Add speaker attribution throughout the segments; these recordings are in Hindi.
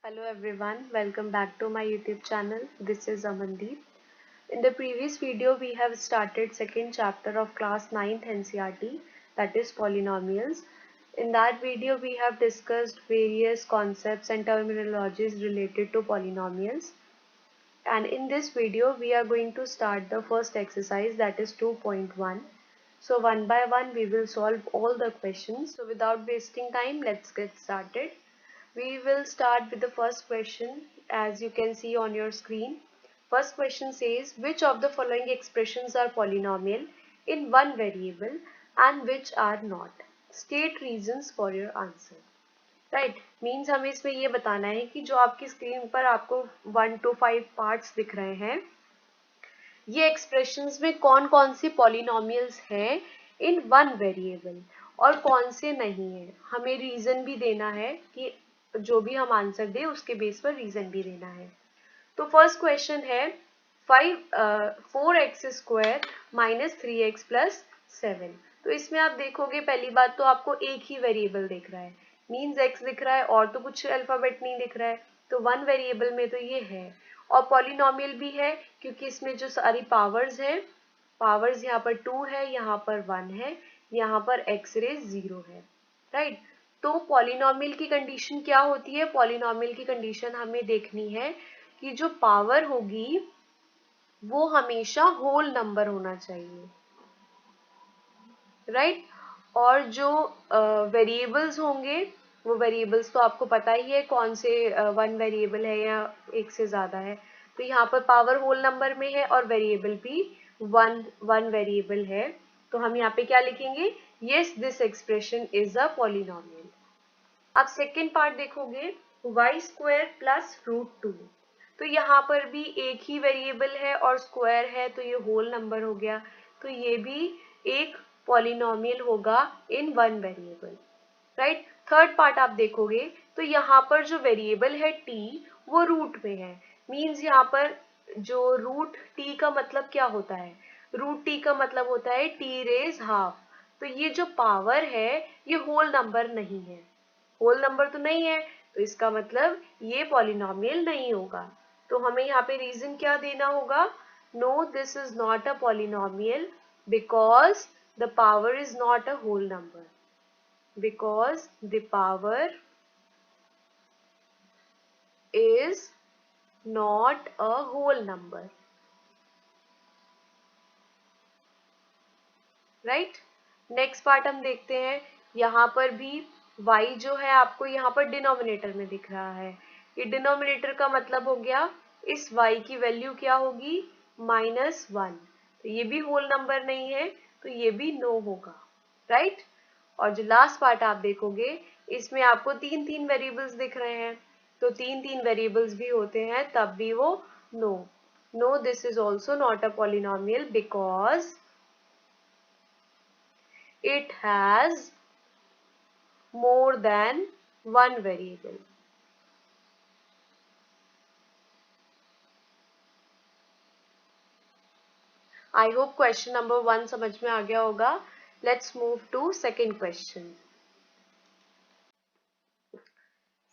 Speaker 1: Hello everyone, welcome back to my YouTube channel. This is Amandeep. In the previous video, we have started second chapter of class 9th NCERT, that is polynomials. In that video, we have discussed various concepts and terminologies related to polynomials. And in this video, we are going to start the first exercise, that is 2.1. So one by one, we will solve all the questions. So without wasting time, let's get started. We will start with the first question, as you can see on your screen. First question says, which of the following expressions are polynomial in one variable and which are not? State reasons for your answer. Right means हमें इसमें ये बताना है कि जो आपकी स्क्रीन पर आपको 1 to 5 पार्ट्स दिख रहे हैं, ये एक्सप्रेशंस में कौन कौन सी पॉलिनोमियल्स हैं इन वन वेरिएबल और कौन से नहीं है. हमें रीजन भी देना है कि जो भी हम आंसर दे उसके बेस पर रीजन भी देना है. तो फर्स्ट क्वेश्चन है 4x² माइनस 3x प्लस 7. तो इसमें आप देखोगे पहली बात तो आपको एक ही वेरिएबल दिख रहा है, मीन्स x दिख रहा है और तो कुछ अल्फाबेट नहीं दिख रहा है, तो वन वेरिएबल में तो ये है. और पॉलिनोमियल भी है क्योंकि इसमें जो सारी पावर्स हैं, पावर्स यहाँ पर 2 है, यहाँ पर 1 है, यहाँ पर x रेज 0 है. राइट. तो पॉलिनोमियल की कंडीशन क्या होती है? पॉलिनोमियल की कंडीशन हमें देखनी है कि जो पावर होगी वो हमेशा होल नंबर होना चाहिए. राइट. और जो वेरिएबल्स होंगे वो वेरिएबल्स तो आपको पता ही है कौन से वन वेरिएबल है या एक से ज़्यादा है. तो यहाँ पर पावर होल नंबर में है और वेरिएबल भी वन वेरिएबल है. तो हम यहाँ पे क्या लिखेंगे? Yes, this expression is a polynomial. अब सेकेंड पार्ट देखोगे, y² प्लस √2. तो यहाँ पर भी एक ही वेरिएबल है और स्क्वायर है तो ये होल नंबर हो गया, तो ये भी एक पॉलिनोमियल होगा in one variable. Right. Third part आप देखोगे तो यहाँ पर जो वेरिएबल है t वो रूट में है, मीन्स यहाँ पर जो रूट t का मतलब क्या होता है? रूट t का मतलब होता है t रेज हाफ. तो ये जो पावर है ये होल नंबर नहीं है, होल नंबर तो नहीं है, तो इसका मतलब ये पॉलिनोमियल नहीं होगा. तो हमें यहाँ पे रीजन क्या देना होगा? No, this is not a polynomial because the power is not a whole number. Because the power is not a whole number. Right. Next part हम देखते हैं. यहाँ पर भी y जो है आपको यहाँ पर डिनोमिनेटर में दिख रहा है. ये डिनोमिनेटर का मतलब हो गया इस y की वैल्यू क्या होगी? -1. तो ये भी होल नंबर नहीं है तो ये भी नो होगा. राइट. और जो लास्ट पार्ट आप देखोगे इसमें आपको तीन वेरिएबल्स दिख रहे हैं, तो तीन वेरिएबल्स भी होते हैं तब भी वो no, this is also not a polynomial because it has more than one variable. I hope question number 1 समझ में आ गया होगा. Let's move to second question.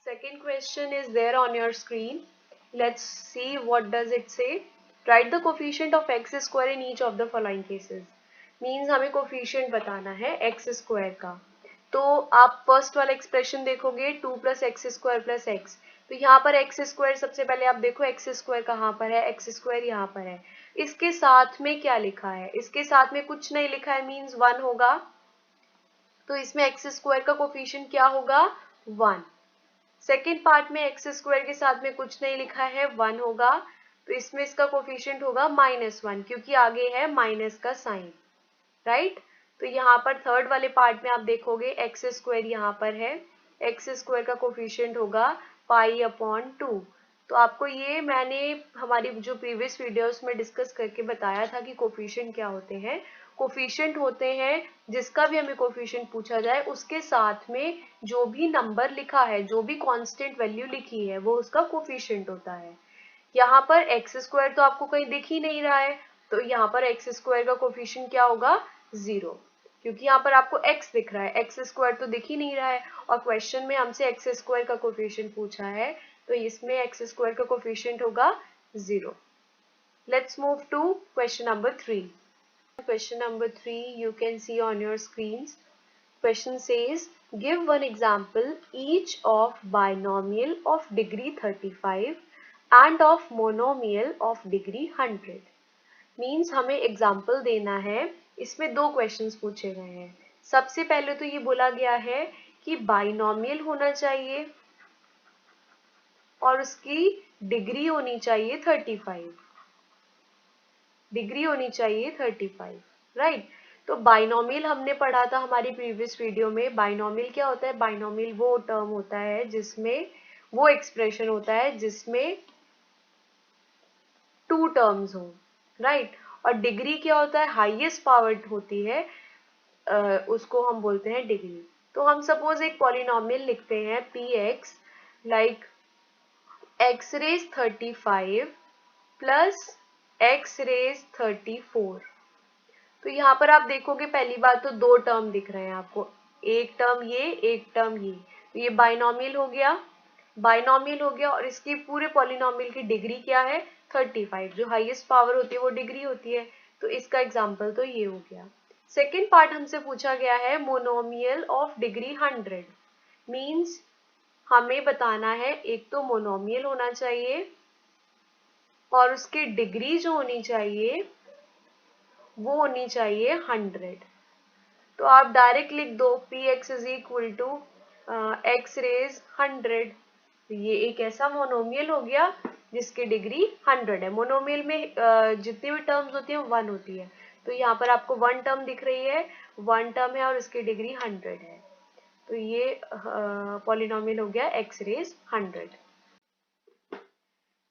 Speaker 1: Second question is there on your screen. Let's see what does it say. Write the coefficient of x² in each of the following cases. Means हमें कोफिशिएंट बताना है x² का. तो आप फर्स्ट वाला एक्सप्रेशन देखोगे 2 + x² + x. तो यहाँ पर x² सबसे पहले आप देखो x² कहाँ पर है? x² यहाँ पर है. इसके साथ में क्या लिखा है? इसके साथ में कुछ नहीं लिखा है, मीन्स 1 होगा. तो इसमें x² का कोफिशिएंट क्या होगा? 1. सेकेंड पार्ट में x² के साथ में कुछ नहीं लिखा है, 1 होगा. तो इसमें इसका कोफिशिएंट होगा -1 क्योंकि आगे है माइनस का साइन. राइट. तो यहाँ पर थर्ड वाले पार्ट में आप देखोगे x² यहाँ पर है, x² का कोफिशिएंट होगा π/2. तो आपको ये मैंने हमारी जो प्रीवियस वीडियोस में डिस्कस करके बताया था कि कोफिशिएंट क्या होते हैं. कोफिशिएंट होते हैं जिसका भी हमें कोफिशिएंट पूछा जाए उसके साथ में जो भी नंबर लिखा है, जो भी कांस्टेंट वैल्यू लिखी है वो उसका कोफिशिएंट होता है. यहाँ पर x² तो आपको कहीं दिख ही नहीं रहा है, तो यहाँ पर x² का कोफिशिएंट क्या होगा? 0, क्योंकि यहाँ पर आपको x दिख रहा है, x² तो दिख ही नहीं रहा है. और क्वेश्चन में हमसे x² का कोफिशिएंट पूछा है तो इसमें एक्स स्क्वायर का कोफिशिएंट होगा 0. Let's move to question number 3. Question number 3 you can see on your screens. Question says, give one example each of binomial of degree 35 and of monomial of degree 100. Means हमें example देना है. इसमें दो questions पूछे गए हैं. सबसे पहले तो ये बोला गया है कि binomial होना चाहिए और उसकी डिग्री होनी चाहिए 35. डिग्री होनी चाहिए 35, राइट. तो बाइनोमियल हमने पढ़ा था हमारी प्रीवियस वीडियो में. बाइनोमियल क्या होता है? बाइनोमियल वो टर्म होता है जिसमें, वो एक्सप्रेशन होता है जिसमें टू टर्म्स हो, राइट. और डिग्री क्या होता है? हाईएस्ट पावर होती है, उसको हम बोलते हैं डिग्री. तो हम सपोज एक पॉलिनोमियल लिखते हैं p x, like x raise 35 plus x raise 34. तो यहाँ पर आप देखोगे पहली बात तो दो टर्म दिख रहे हैं आपको, एक टर्म ये, एक टर्म ये. तो ये बाइनोमियल हो गया, बाइनोमियल हो गया. और इसकी पूरे पॉलिनोमियल की डिग्री क्या है? 35. जो हाईएस्ट पावर होती है वो डिग्री होती है. तो इसका एग्जाम्पल तो ये हो गया. सेकेंड पार्ट हमसे पूछा गया है मोनोमियल ऑफ डिग्री 100. मीन्स हमें बताना है एक तो मोनोमियल होना चाहिए और उसकी डिग्री जो होनी चाहिए वो होनी चाहिए 100. तो आप डायरेक्ट लिख दो p x is equal to x raise 100. ये एक ऐसा मोनोमियल हो गया जिसकी डिग्री 100 है. मोनोमियल में जितनी भी टर्म्स होती है वो 1 होती है. तो यहाँ पर आपको 1 टर्म दिख रही है, 1 टर्म है और इसकी डिग्री 100 है. तो ये पॉलिनोमियल हो गया एक्स रेज 100.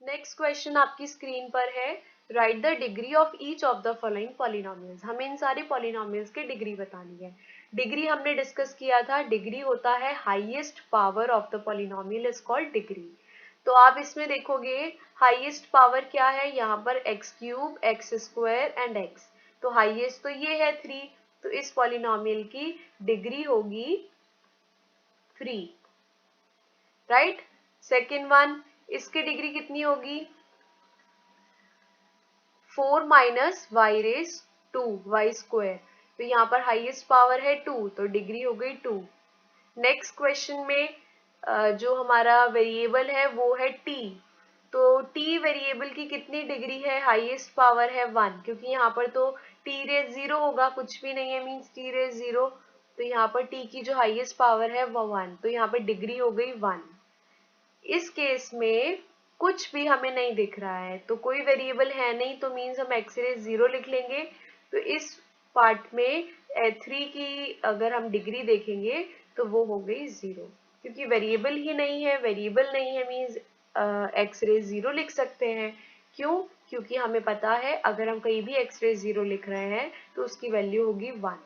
Speaker 1: नेक्स्ट क्वेश्चन आपकी स्क्रीन पर है, right the degree of each of the following polynomials. हमें इन सारे पॉलिनोमियल्स की डिग्री बतानी है. डिग्री हमने डिस्कस किया था, डिग्री होता है highest power of the polynomial is called degree. तो आप इसमें देखोगे हाईएस्ट पावर क्या है, यहाँ पर x cube, x square and x. तो हाईएस्ट तो ये है 3. तो इस पॉलिनोमियल की डिग्री होगी 3, राइट. सेकेंड वन, इसकी डिग्री कितनी होगी? 4 minus y raise 2 y square. तो यहाँ पर हाईएस्ट पावर है 2 तो डिग्री हो गई 2. नेक्स्ट क्वेश्चन में जो हमारा वेरिएबल है वो है t. तो t वेरिएबल की कितनी डिग्री है? हाईएस्ट पावर है 1, क्योंकि यहाँ पर तो t रेज 0 होगा, कुछ भी नहीं है, मीन्स t रेज 0. तो यहाँ पर t की जो हाईएस्ट पावर है वो 1, तो यहाँ पर डिग्री हो गई 1. इस केस में कुछ भी हमें नहीं दिख रहा है तो कोई वेरिएबल है नहीं, तो मीन्स हम एक्स रेज 0 लिख लेंगे. तो इस पार्ट में 3 की अगर हम डिग्री देखेंगे तो वो हो गई 0, क्योंकि वेरिएबल ही नहीं है. वेरिएबल नहीं है मीन्स एक्स रेज 0 लिख सकते हैं. क्यों? क्योंकि हमें पता है अगर हम कहीं भी एक्स रेज 0 लिख रहे हैं तो उसकी वैल्यू होगी 1.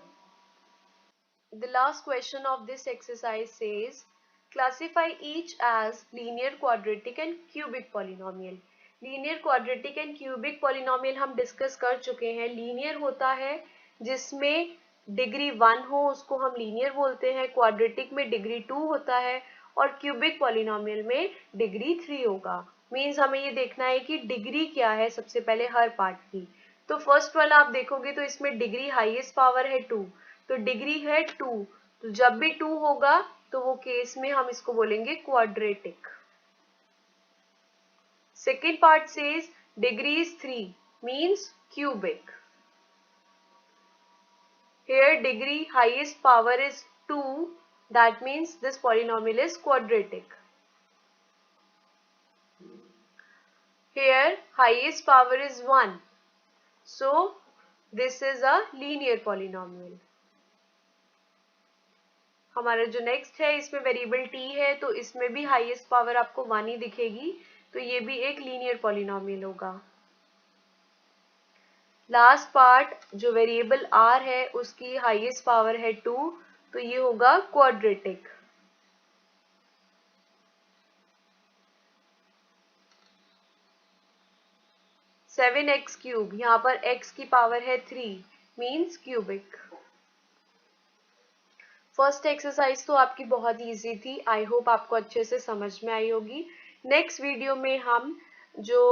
Speaker 1: The last question of this exercise says, classify each as linear, quadratic and cubic polynomial. Linear, quadratic and cubic polynomial हम डिस्कस कर चुके हैं. लीनियर होता है जिसमें डिग्री 1 हो, उसको हम लीनियर बोलते हैं. क्वाड्रेटिक में डिग्री 2 होता है और क्यूबिक पॉलिनोमियल में डिग्री 3 होगा. मीन्स हमें ये देखना है कि डिग्री क्या है सबसे पहले हर पार्ट की. तो फर्स्ट वाला आप देखोगे तो इसमें डिग्री हाईएस्ट पावर है 2, तो डिग्री है 2. तो जब भी 2 होगा तो वो केस में हम इसको बोलेंगे quadratic. Second part says degree is 3 means cubic. Here degree highest power is 2, that means this polynomial is quadratic. Here highest power is 1, so this is a linear polynomial. हमारा जो नेक्स्ट है इसमें वेरिएबल t है तो इसमें भी हाईएस्ट पावर आपको 1 ही दिखेगी, तो ये भी एक लीनियर पॉलिनोमियल होगा. लास्ट पार्ट जो वेरिएबल r है उसकी हाईएस्ट पावर है 2, तो ये होगा क्वाड्रेटिक. सेवन एक्स क्यूब, यहाँ पर x की पावर है 3 मीन्स क्यूबिक. फर्स्ट एक्सरसाइज तो आपकी बहुत इजी थी. आई होप आपको अच्छे से समझ में आई होगी. नेक्स्ट वीडियो में हम जो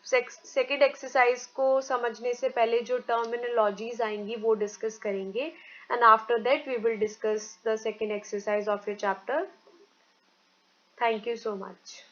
Speaker 1: सेकेंड एक्सरसाइज को समझने से पहले जो टर्मिनोलॉजीज आएंगी वो डिस्कस करेंगे, and after that we will discuss the second exercise of your chapter. Thank you so much.